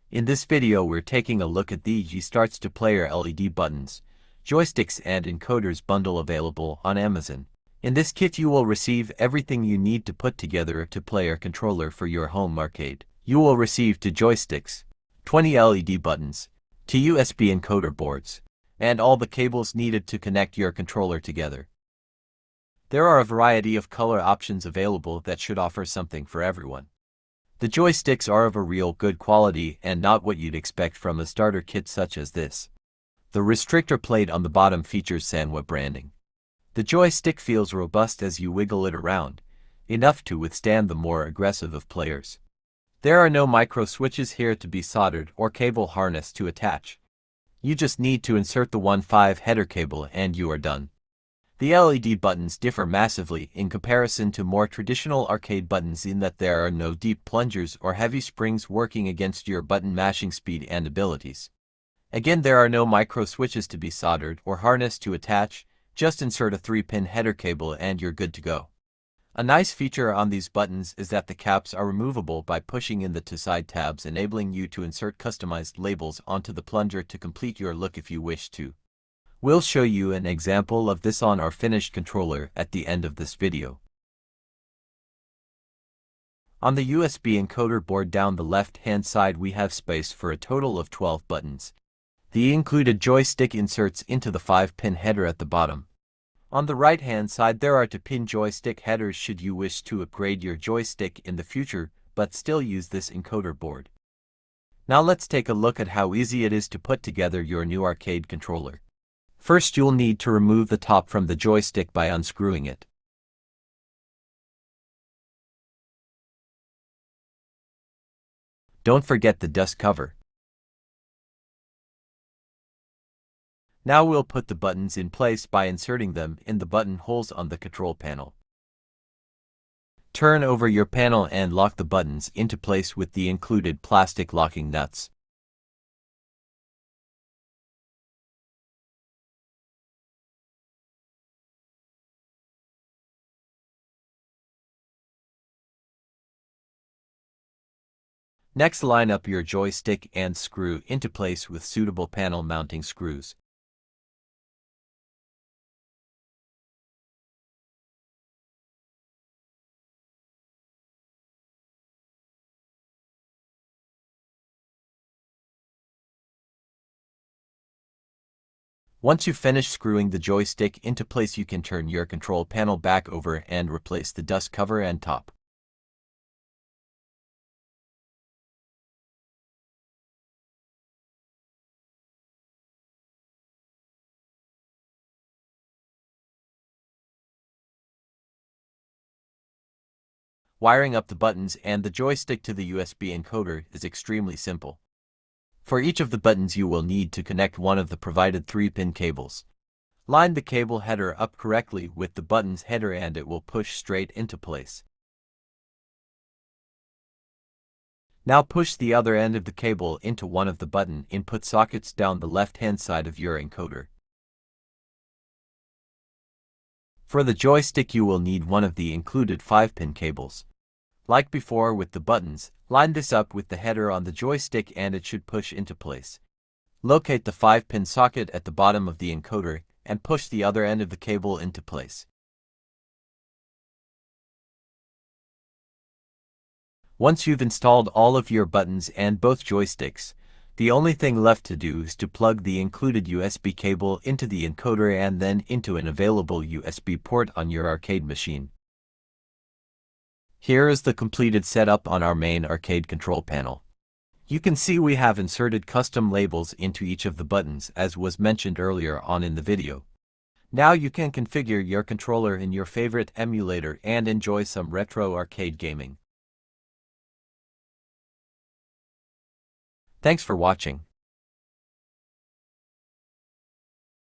In this video we're taking a look at the G-Starts to Player LED buttons, joysticks and encoders bundle available on Amazon. In this kit you will receive everything you need to put together a two-player controller for your home arcade. You will receive 2 joysticks, 20 LED buttons, 2 USB encoder boards, and all the cables needed to connect your controller together. There are a variety of color options available that should offer something for everyone. The joysticks are of a real good quality and not what you'd expect from a starter kit such as this. The restrictor plate on the bottom features Sanwa branding. The joystick feels robust as you wiggle it around, enough to withstand the more aggressive of players. There are no micro switches here to be soldered or cable harness to attach. You just need to insert the 1.5 header cable and you are done. The LED buttons differ massively in comparison to more traditional arcade buttons in that there are no deep plungers or heavy springs working against your button mashing speed and abilities. Again, there are no micro switches to be soldered or harnessed to attach, just insert a 3-pin header cable and you're good to go. A nice feature on these buttons is that the caps are removable by pushing in the 2 side tabs, enabling you to insert customized labels onto the plunger to complete your look if you wish to. We'll show you an example of this on our finished controller at the end of this video. On the USB encoder board down the left-hand side we have space for a total of 12 buttons. The included joystick inserts into the 5-pin header at the bottom. On the right-hand side there are 2-pin joystick headers should you wish to upgrade your joystick in the future but still use this encoder board. Now let's take a look at how easy it is to put together your new arcade controller. First you'll need to remove the top from the joystick by unscrewing it. Don't forget the dust cover. Now we'll put the buttons in place by inserting them in the button holes on the control panel. Turn over your panel and lock the buttons into place with the included plastic locking nuts. Next, line up your joystick and screw into place with suitable panel mounting screws. Once you've finished screwing the joystick into place, you can turn your control panel back over and replace the dust cover and top. Wiring up the buttons and the joystick to the USB encoder is extremely simple. For each of the buttons you will need to connect one of the provided 3-pin cables. Line the cable header up correctly with the button's header and it will push straight into place. Now push the other end of the cable into one of the button input sockets down the left-hand side of your encoder. For the joystick you will need one of the included 5-pin cables. Like before with the buttons, line this up with the header on the joystick and it should push into place. Locate the 5-pin socket at the bottom of the encoder and push the other end of the cable into place. Once you've installed all of your buttons and both joysticks, the only thing left to do is to plug the included USB cable into the encoder and then into an available USB port on your arcade machine. Here is the completed setup on our main arcade control panel. You can see we have inserted custom labels into each of the buttons as was mentioned earlier on in the video. Now you can configure your controller in your favorite emulator and enjoy some retro arcade gaming. Thanks for watching.